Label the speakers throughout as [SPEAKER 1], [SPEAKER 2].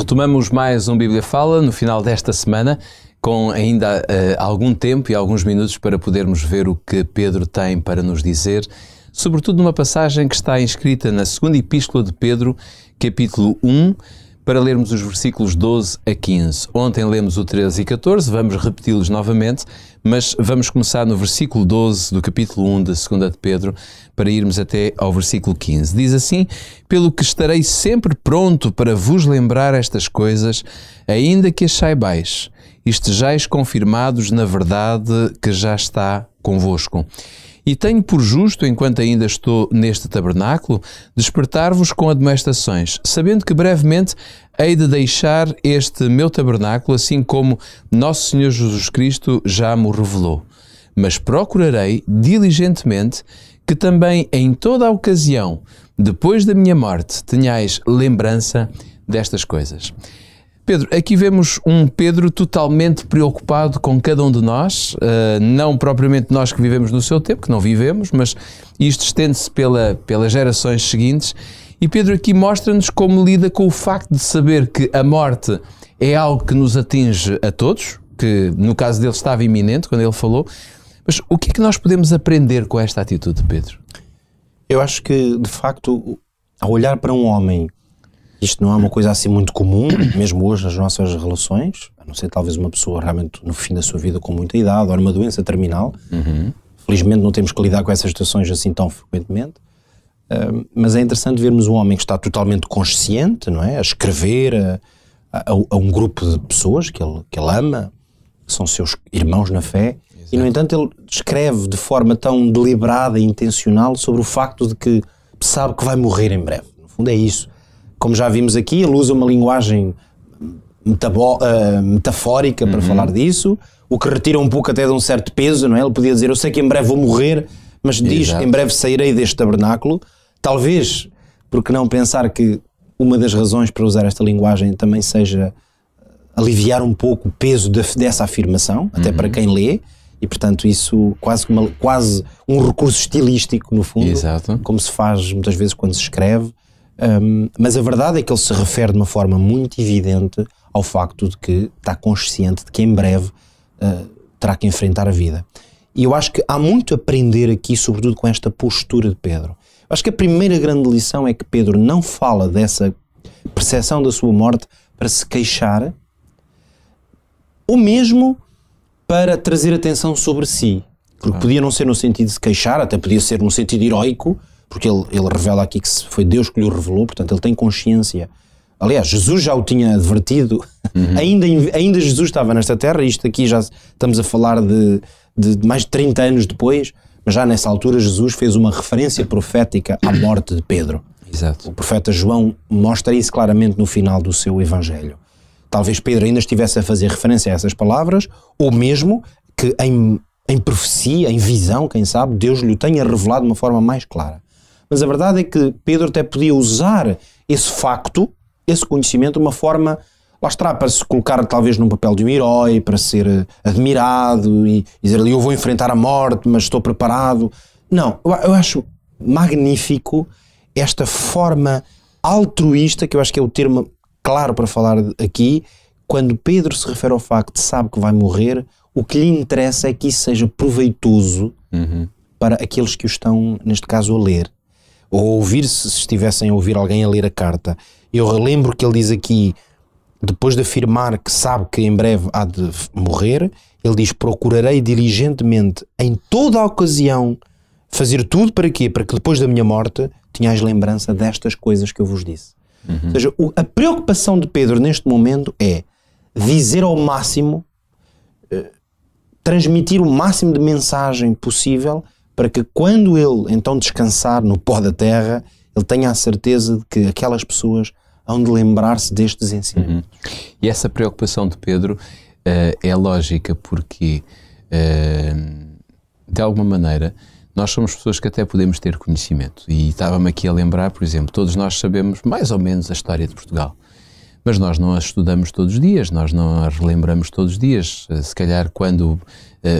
[SPEAKER 1] Retomamos mais um Bíblia Fala no final desta semana, com ainda algum tempo e alguns minutos para podermos ver o que Pedro tem para nos dizer, sobretudo numa passagem que está inscrita na segunda epístola de Pedro, capítulo 1, para lermos os versículos 12 a 15. Ontem lemos o 13 e 14, vamos repeti-los novamente, mas vamos começar no versículo 12 do capítulo 1 da segunda de Pedro, para irmos até ao versículo 15. Diz assim: pelo que estarei sempre pronto para vos lembrar estas coisas, ainda que as saibais, e estejais confirmados na verdade que já está convosco. E tenho por justo, enquanto ainda estou neste tabernáculo, despertar-vos com admoestações, sabendo que brevemente hei de deixar este meu tabernáculo, assim como nosso Senhor Jesus Cristo já me revelou. Mas procurarei diligentemente que também em toda a ocasião, depois da minha morte, tenhais lembrança destas coisas. Pedro, aqui vemos um Pedro totalmente preocupado com cada um de nós, não propriamente nós que vivemos no seu tempo, que não vivemos, mas isto estende-se pelas gerações seguintes. E Pedro aqui mostra-nos como lida com o facto de saber que a morte é algo que nos atinge a todos, que no caso dele estava iminente quando ele falou. Mas o que é que nós podemos aprender com esta atitude de Pedro?
[SPEAKER 2] Eu acho que, de facto, ao olhar para um homem, isto não é uma coisa assim muito comum, mesmo hoje nas nossas relações, a não ser talvez uma pessoa realmente no fim da sua vida com muita idade ou numa doença terminal. Felizmente não temos que lidar com essas situações assim tão frequentemente, mas é interessante vermos um homem que está totalmente consciente, não é? A escrever a um grupo de pessoas que ele ama, que são seus irmãos na fé. Exato. E no entanto ele escreve de forma tão deliberada e intencional sobre o facto de que sabe que vai morrer em breve. No fundo é isso. Como já vimos aqui, ele usa uma linguagem metafórica para falar disso, o que retira um pouco até de um certo peso, não é? Ele podia dizer, eu sei que em breve vou morrer, mas diz, em breve sairei deste tabernáculo. Talvez, porque não pensar que uma das razões para usar esta linguagem também seja aliviar um pouco o peso dessa afirmação, até para quem lê, e portanto isso quase um recurso estilístico, no fundo. Exato. Como se faz muitas vezes quando se escreve. Mas a verdade é que ele se refere de uma forma muito evidente ao facto de que está consciente de que em breve terá que enfrentar a vida. E eu acho que há muito a aprender aqui, sobretudo com esta postura de Pedro. Eu acho que a primeira grande lição é que Pedro não fala dessa percepção da sua morte para se queixar, ou mesmo para trazer atenção sobre si. Porque podia não ser no sentido de se queixar, até podia ser no sentido heroico, porque ele revela aqui que foi Deus que lhe revelou, portanto ele tem consciência. Aliás, Jesus já o tinha advertido, ainda Jesus estava nesta terra, isto aqui já estamos a falar de mais de 30 anos depois, mas já nessa altura Jesus fez uma referência profética à morte de Pedro. Exato. O profeta João mostra isso claramente no final do seu evangelho. Talvez Pedro ainda estivesse a fazer referência a essas palavras, ou mesmo que em profecia, em visão, quem sabe, Deus lhe tenha revelado de uma forma mais clara. Mas a verdade é que Pedro até podia usar esse facto, esse conhecimento, de uma forma, lá está, para se colocar talvez num papel de um herói, para ser admirado e dizer ali, eu vou enfrentar a morte, mas estou preparado. Não, eu acho magnífico esta forma altruísta, que eu acho que é o termo claro para falar aqui, quando Pedro se refere ao facto de sabe que vai morrer, o que lhe interessa é que isso seja proveitoso para aqueles que o estão, neste caso, a ler. Ou ouvir, se estivessem a ouvir alguém a ler a carta. Eu relembro que ele diz aqui, depois de afirmar que sabe que em breve há de morrer, ele diz, procurarei diligentemente em toda a ocasião fazer tudo para quê? Para que depois da minha morte tenhais lembrança destas coisas que eu vos disse. Ou seja, a preocupação de Pedro neste momento é dizer ao máximo, transmitir o máximo de mensagem possível para que quando ele então descansar no pó da terra, ele tenha a certeza de que aquelas pessoas hão de lembrar-se destes ensinamentos.
[SPEAKER 1] E essa preocupação de Pedro é lógica porque, de alguma maneira, nós somos pessoas que até podemos ter conhecimento. E estava-me aqui a lembrar, por exemplo, todos nós sabemos mais ou menos a história de Portugal. Mas nós não a estudamos todos os dias, nós não a relembramos todos os dias. Se calhar quando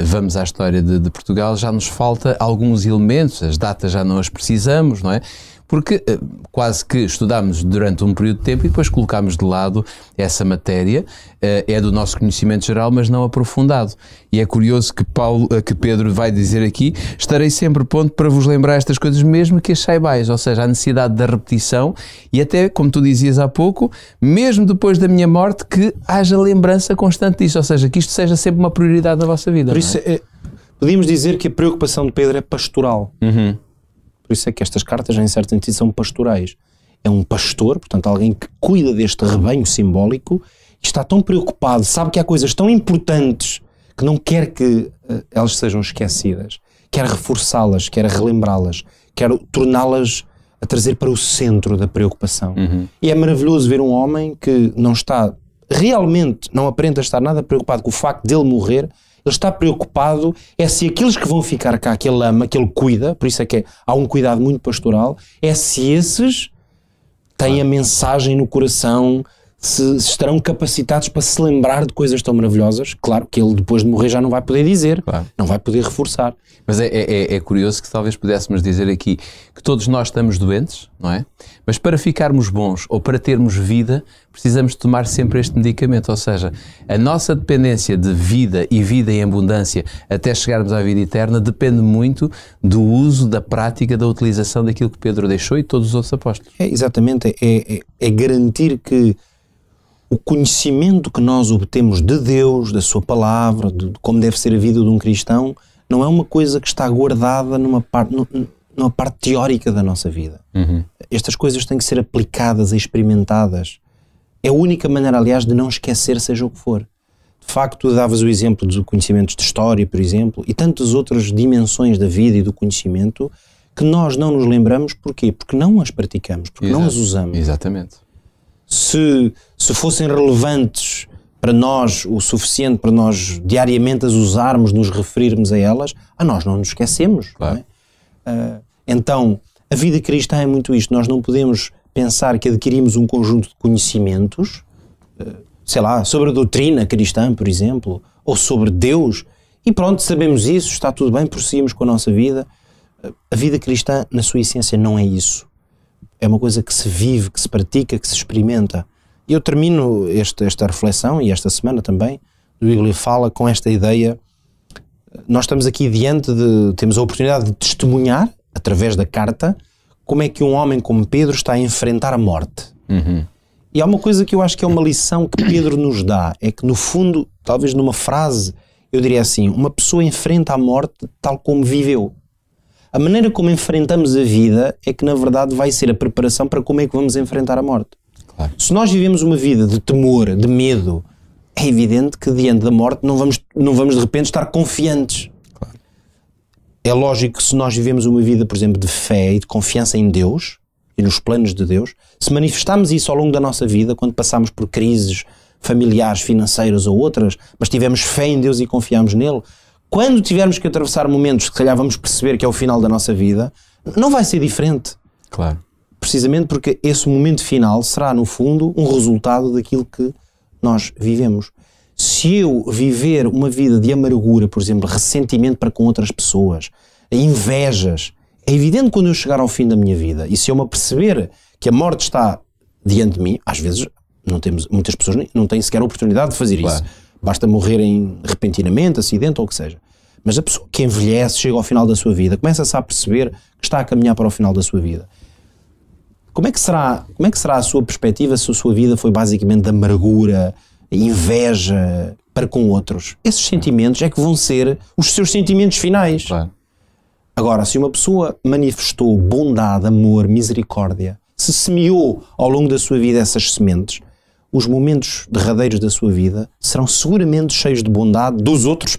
[SPEAKER 1] vamos à história de Portugal já nos falta alguns elementos, as datas já não as precisamos, não é? porque quase que estudámos durante um período de tempo e depois colocámos de lado essa matéria, é do nosso conhecimento geral, mas não aprofundado. E é curioso que Pedro vai dizer aqui: estarei sempre pronto para vos lembrar estas coisas, mesmo que as saibais, ou seja, a necessidade da repetição e até, como tu dizias há pouco, mesmo depois da minha morte, que haja lembrança constante disso, ou seja, que isto seja sempre uma prioridade na vossa vida.
[SPEAKER 2] Por isso, podíamos dizer que a preocupação de Pedro é pastoral. Por isso é que estas cartas, em certo sentido, são pastorais. É um pastor, portanto, alguém que cuida deste rebanho simbólico e está tão preocupado, sabe que há coisas tão importantes que não quer que elas sejam esquecidas. Quer reforçá-las, quer relembrá-las, quer torná-las a trazer para o centro da preocupação. E é maravilhoso ver um homem que não está realmente, não aparenta estar nada preocupado com o facto dele morrer. Ele está preocupado é se aqueles que vão ficar cá, que ele ama, que ele cuida, por isso é que há um cuidado muito pastoral, é se esses têm a mensagem no coração, se estarão capacitados para se lembrar de coisas tão maravilhosas. Claro que ele depois de morrer já não vai poder dizer, não vai poder reforçar.
[SPEAKER 1] Mas é curioso que talvez pudéssemos dizer aqui que todos nós estamos doentes, não é? Mas para ficarmos bons ou para termos vida, precisamos tomar sempre este medicamento, ou seja, a nossa dependência de vida e vida em abundância até chegarmos à vida eterna depende muito do uso, da prática, da utilização daquilo que Pedro deixou e todos os outros apóstolos.
[SPEAKER 2] Exatamente, é garantir que o conhecimento que nós obtemos de Deus, da sua palavra, de como deve ser a vida de um cristão, não é uma coisa que está guardada numa parte teórica da nossa vida. Estas coisas têm que ser aplicadas e experimentadas. É a única maneira, aliás, de não esquecer, seja o que for. De facto, tu davas o exemplo dos conhecimentos de história, por exemplo, e tantas outras dimensões da vida e do conhecimento que nós não nos lembramos. Porquê? Porque não as praticamos, porque não as usamos.
[SPEAKER 1] Exatamente.
[SPEAKER 2] Se fossem relevantes para nós, o suficiente para nós diariamente as usarmos, nos referirmos a elas, nós não nos esquecemos.
[SPEAKER 1] Claro.
[SPEAKER 2] Não é? Então, a vida cristã é muito isto. Nós não podemos pensar que adquirimos um conjunto de conhecimentos, sei lá, sobre a doutrina cristã, por exemplo, ou sobre Deus, e pronto, sabemos isso, está tudo bem, prosseguimos com a nossa vida. A vida cristã, na sua essência, não é isso. É uma coisa que se vive, que se pratica, que se experimenta. E eu termino esta reflexão, e esta semana também, do Bíblia Fala, com esta ideia. Nós estamos aqui temos a oportunidade de testemunhar, através da carta, como é que um homem como Pedro está a enfrentar a morte. E há uma coisa que eu acho que é uma lição que Pedro nos dá, é que no fundo, talvez numa frase, eu diria assim: uma pessoa enfrenta a morte tal como viveu. A maneira como enfrentamos a vida é que, na verdade, vai ser a preparação para como é que vamos enfrentar a morte. Claro. Se nós vivemos uma vida de temor, de medo, é evidente que diante da morte não vamos de repente estar confiantes. Claro. É lógico que se nós vivemos uma vida, por exemplo, de fé e de confiança em Deus e nos planos de Deus, se manifestarmos isso ao longo da nossa vida, quando passamos por crises familiares, financeiras ou outras, mas tivemos fé em Deus e confiamos nele, quando tivermos que atravessar momentos que, se calhar, vamos perceber que é o final da nossa vida, não vai ser diferente.
[SPEAKER 1] Claro.
[SPEAKER 2] Precisamente porque esse momento final será, no fundo, um resultado daquilo que nós vivemos. Se eu viver uma vida de amargura, por exemplo, ressentimento para com outras pessoas, invejas, é evidente quando eu chegar ao fim da minha vida, e se eu me aperceber que a morte está diante de mim, às vezes muitas pessoas não têm sequer a oportunidade de fazer isso. Basta morrerem repentinamente, acidente ou o que seja. Mas a pessoa que envelhece, chega ao final da sua vida, começa-se a perceber que está a caminhar para o final da sua vida. Como é que será a sua perspectiva se a sua vida foi basicamente de amargura, inveja para com outros? Esses sentimentos é que vão ser os seus sentimentos finais.
[SPEAKER 1] Claro.
[SPEAKER 2] Agora, se uma pessoa manifestou bondade, amor, misericórdia, se semeou ao longo da sua vida essas sementes, os momentos derradeiros da sua vida serão seguramente cheios de bondade dos outros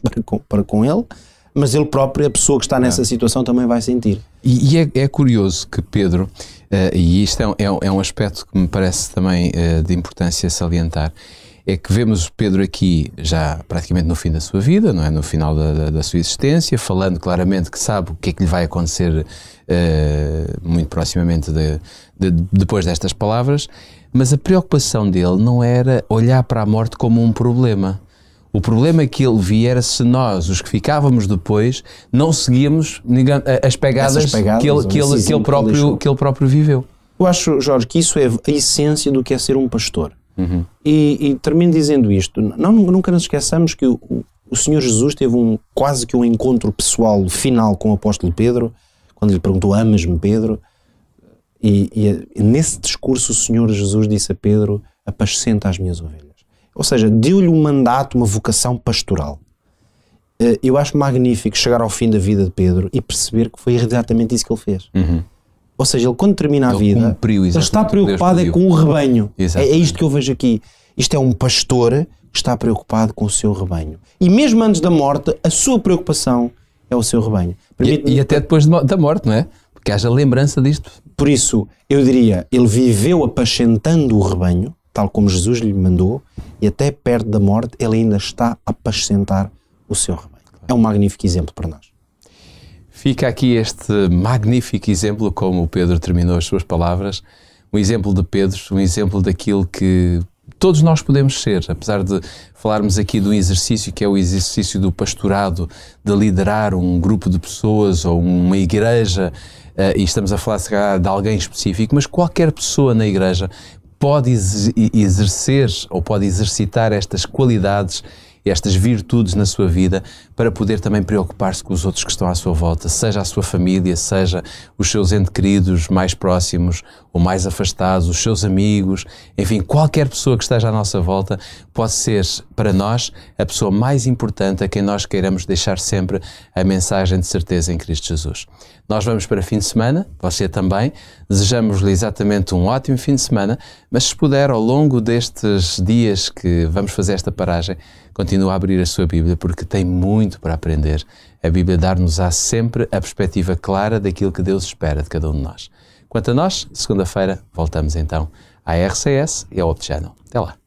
[SPEAKER 2] para com ele, mas ele próprio, a pessoa que está nessa situação, também vai sentir.
[SPEAKER 1] E é curioso que Pedro, e isto é um aspecto que me parece também de importância salientar, é que vemos Pedro aqui já praticamente no fim da sua vida, não é? No final da sua existência, falando claramente que sabe o que é que lhe vai acontecer muito proximamente depois destas palavras, mas a preocupação dele não era olhar para a morte como um problema. O problema que ele via era se nós, os que ficávamos depois, não seguíamos as pegadas que ele próprio viveu.
[SPEAKER 2] Eu acho, Jorge, que isso é a essência do que é ser um pastor. E termino dizendo isto. Nunca nos esqueçamos que o Senhor Jesus teve quase que um encontro pessoal final com o apóstolo Pedro, quando lhe perguntou: amas-me, Pedro? E nesse discurso o Senhor Jesus disse a Pedro: apascenta as minhas ovelhas. Ou seja, deu-lhe um mandato, uma vocação pastoral. Eu acho magnífico chegar ao fim da vida de Pedro e perceber que foi exatamente isso que ele fez. Ou seja, ele quando termina a vida, ele está preocupado com o rebanho. É isto que eu vejo aqui. Isto é um pastor que está preocupado com o seu rebanho. E mesmo antes da morte, a sua preocupação é o seu rebanho.
[SPEAKER 1] E até depois da morte, não é? Porque haja lembrança disto.
[SPEAKER 2] Por isso, eu diria, ele viveu apascentando o rebanho, tal como Jesus lhe mandou, e até perto da morte ele ainda está a apacentar o seu rebanho. É um magnífico exemplo para nós.
[SPEAKER 1] Fica aqui este magnífico exemplo, como o Pedro terminou as suas palavras, um exemplo de Pedro, um exemplo daquilo que todos nós podemos ser, apesar de falarmos aqui de um exercício que é o exercício do pastorado, de liderar um grupo de pessoas ou uma igreja, e estamos a falar de alguém específico, mas qualquer pessoa na igreja pode exercer ou pode exercitar estas qualidades, estas virtudes na sua vida para poder também preocupar-se com os outros que estão à sua volta, seja a sua família, seja os seus entes queridos mais próximos ou mais afastados, os seus amigos, enfim, qualquer pessoa que esteja à nossa volta pode ser para nós a pessoa mais importante a quem nós queiramos deixar sempre a mensagem de certeza em Cristo Jesus. Nós vamos para fim de semana, você também, desejamos-lhe exatamente um ótimo fim de semana, mas se puder, ao longo destes dias que vamos fazer esta paragem, continue a abrir a sua Bíblia, porque tem muito para aprender. A Bíblia dar-nos-á sempre a perspectiva clara daquilo que Deus espera de cada um de nós. Quanto a nós, segunda-feira, voltamos então à RCS e ao Opti Channel. Até lá.